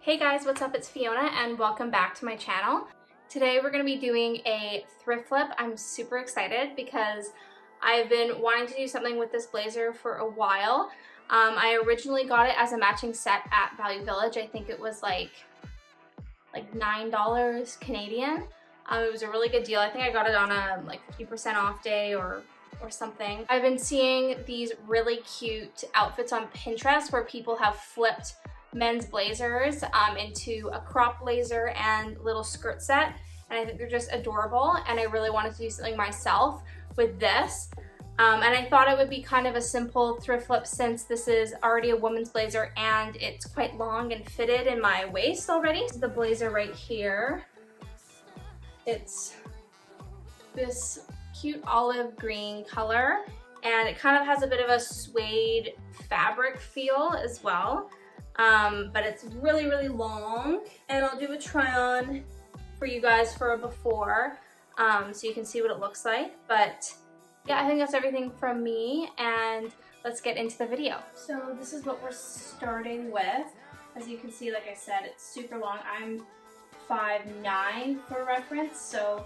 Hey guys, what's up? It's Fiona and welcome back to my channel. Today we're going to be doing a thrift flip. I'm super excited because I've been wanting to do something with this blazer for a while. I originally got it as a matching set at Value Village. I think it was like $9 Canadian. It was a really good deal. I think I got it on a like 50% off day or something. I've been seeing these really cute outfits on Pinterest where people have flipped men's blazers into a crop blazer and little skirt set, and I think they're just adorable, and I really wanted to do something myself with this. And I thought it would be kind of a simple thrift flip since this is already a woman's blazer and it's quite long and fitted in my waist already. This is the blazer right here. It's this cute olive green color and it kind of has a bit of a suede fabric feel as well. But it's really, really long, and I'll do a try on for you guys for a before, so you can see what it looks like. But yeah, I think that's everything from me, and let's get into the video. So this is what we're starting with. As you can see, like I said, it's super long. I'm 5'9" for reference, so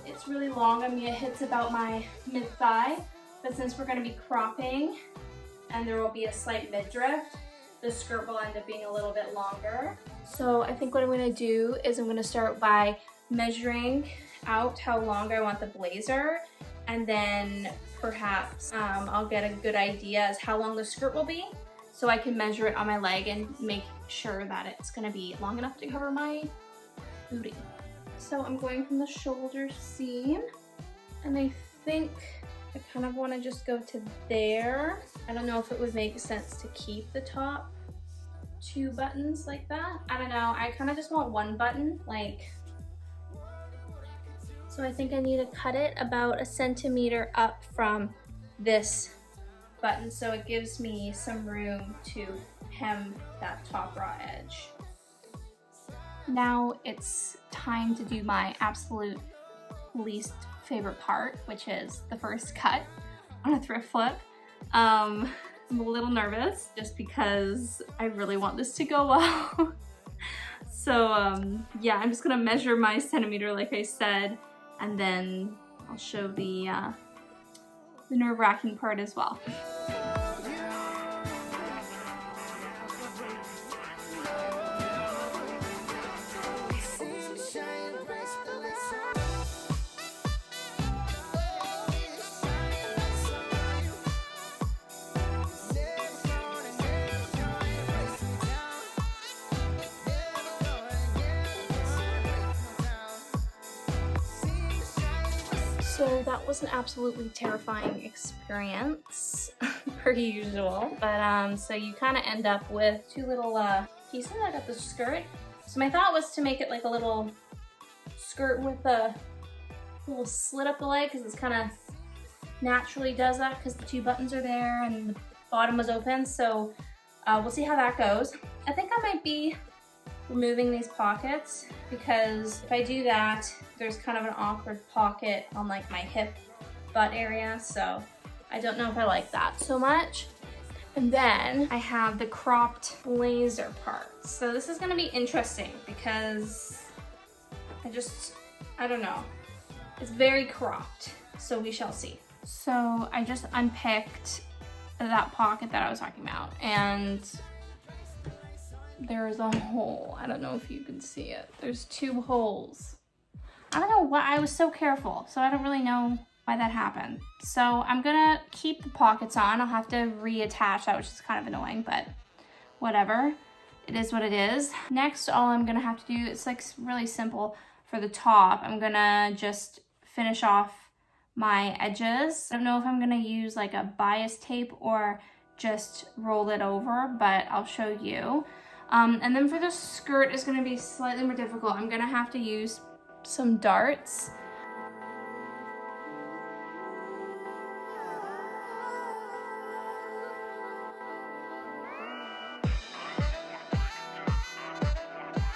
it's really long. I mean, it hits about my mid-thigh, but since we're gonna be cropping and there will be a slight midriff, the skirt will end up being a little bit longer. So I think what I'm gonna do is I'm gonna start by measuring out how long I want the blazer, and then perhaps I'll get a good idea as how long the skirt will be, so I can measure it on my leg and make sure that it's gonna be long enough to cover my booty. So I'm going from the shoulder seam, and I think I kind of want to just go to there. I don't know if it would make sense to keep the top 2 buttons like that. I don't know, I kind of just want 1 button, like, so I think I need to cut it about 1 centimeter up from this button so it gives me some room to hem that top raw edge. Now it's time to do my absolute least favorite part, which is the first cut on a thrift flip. I'm a little nervous just because I really want this to go well. So yeah, I'm just gonna measure my centimeter like I said, and then I'll show the nerve-wracking part as well. So that was an absolutely terrifying experience, per usual. But so you kind of end up with 2 little pieces. I got the skirt. So my thought was to make it like a little skirt with a little slit up the leg, because it's kind of naturally does that because the 2 buttons are there and the bottom was open. So we'll see how that goes. I think I might be removing these pockets, because if I do that, there's kind of an awkward pocket on like my hip butt area, so I don't know if I like that so much. And then I have the cropped blazer part. So this is gonna be interesting because I don't know. It's very cropped, so we shall see. So I just unpicked that pocket that I was talking about, and there's a hole. I don't know if you can see it. There's 2 holes. I don't know why, I was so careful, so I don't really know why that happened. So I'm gonna keep the pockets on. I'll have to reattach that, which is kind of annoying, but whatever. It is what it is. Next, all I'm gonna have to do, it's like really simple for the top. I'm gonna just finish off my edges. I don't know if I'm gonna use like a bias tape or just roll it over, but I'll show you. And then for the skirt, it's gonna be slightly more difficult. I'm gonna have to use some darts.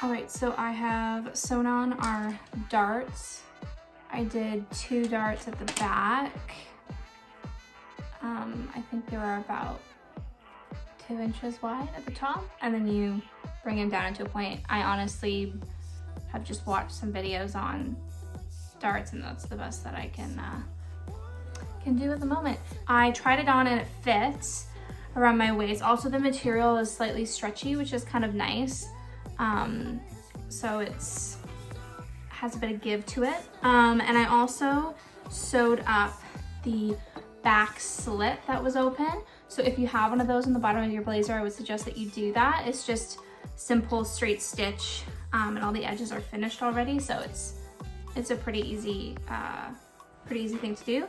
All right, so I have sewn on our darts. I did 2 darts at the back. I think they were about 2 inches wide at the top, and then you bring him down into a point. I honestly have just watched some videos on darts, and that's the best that I can do at the moment. I tried it on and it fits around my waist. Also, the material is slightly stretchy, which is kind of nice. So it's has a bit of give to it. And I also sewed up the back slit that was open. So if you have one of those on the bottom of your blazer, I would suggest that you do that. It's just simple straight stitch, and all the edges are finished already. So it's a pretty easy thing to do.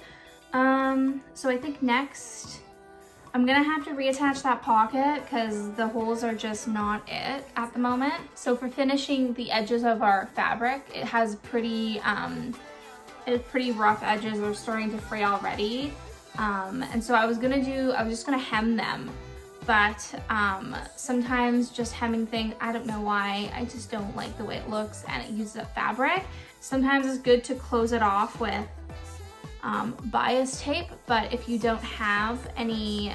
So I think next I'm gonna have to reattach that pocket because the holes are just not it at the moment. So for finishing the edges of our fabric, it has pretty rough edges. They're starting to fray already. And so I was just gonna hem them. But sometimes just hemming things, I don't know why, I just don't like the way it looks and it uses up fabric. Sometimes it's good to close it off with bias tape, but if you don't have any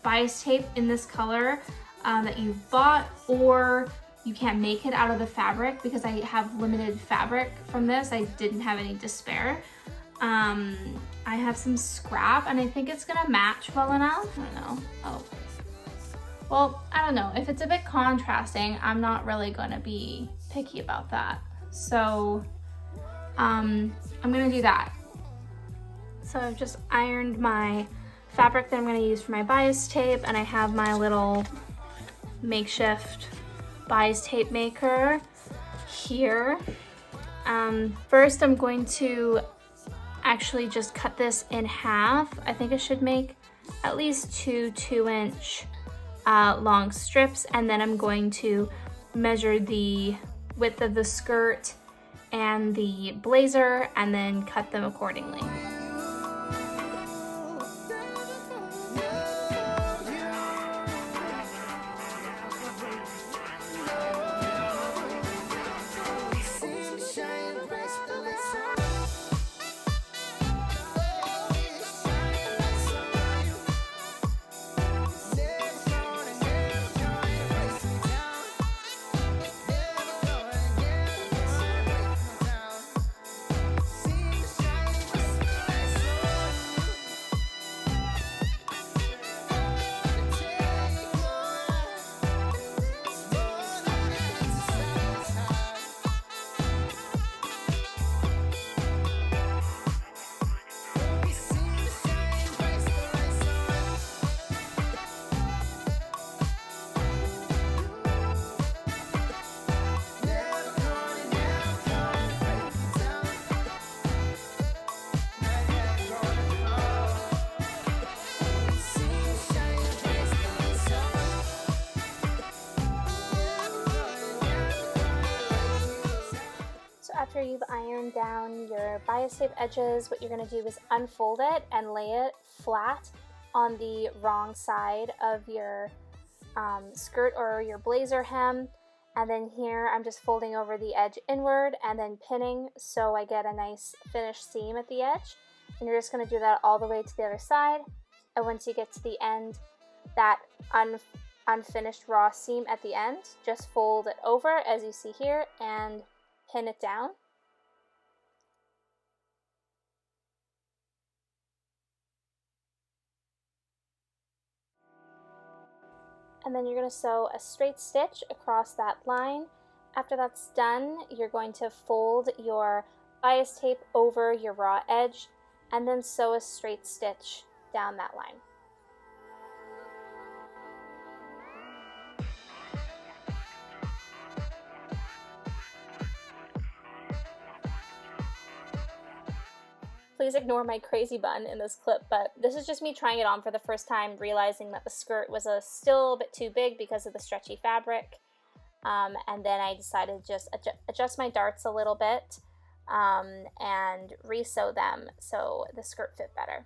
bias tape in this color that you've bought, or you can't make it out of the fabric, because I have limited fabric from this, I didn't have any to spare. I have some scrap and I think it's gonna match well enough. I don't know. Oh, well, I don't know. If it's a bit contrasting, I'm not really gonna be picky about that. So I'm gonna do that. So I've just ironed my fabric that I'm gonna use for my bias tape, and I have my little makeshift bias tape maker here. First I'm going to actually just cut this in half. I think it should make at least two 2-inch long strips, and then I'm going to measure the width of the skirt and the blazer and then cut them accordingly. After you've ironed down your bias tape edges, what you're going to do is unfold it and lay it flat on the wrong side of your skirt or your blazer hem. And then here I'm just folding over the edge inward and then pinning so I get a nice finished seam at the edge. And you're just going to do that all the way to the other side. And once you get to the end, that unfinished raw seam at the end, just fold it over as you see here and pin it down. And then you're going to sew a straight stitch across that line. After that's done, you're going to fold your bias tape over your raw edge and then sew a straight stitch down that line. Please ignore my crazy bun in this clip, but this is just me trying it on for the first time, realizing that the skirt was still a bit too big because of the stretchy fabric. And then I decided to just adjust my darts a little bit and re-sew them so the skirt fit better.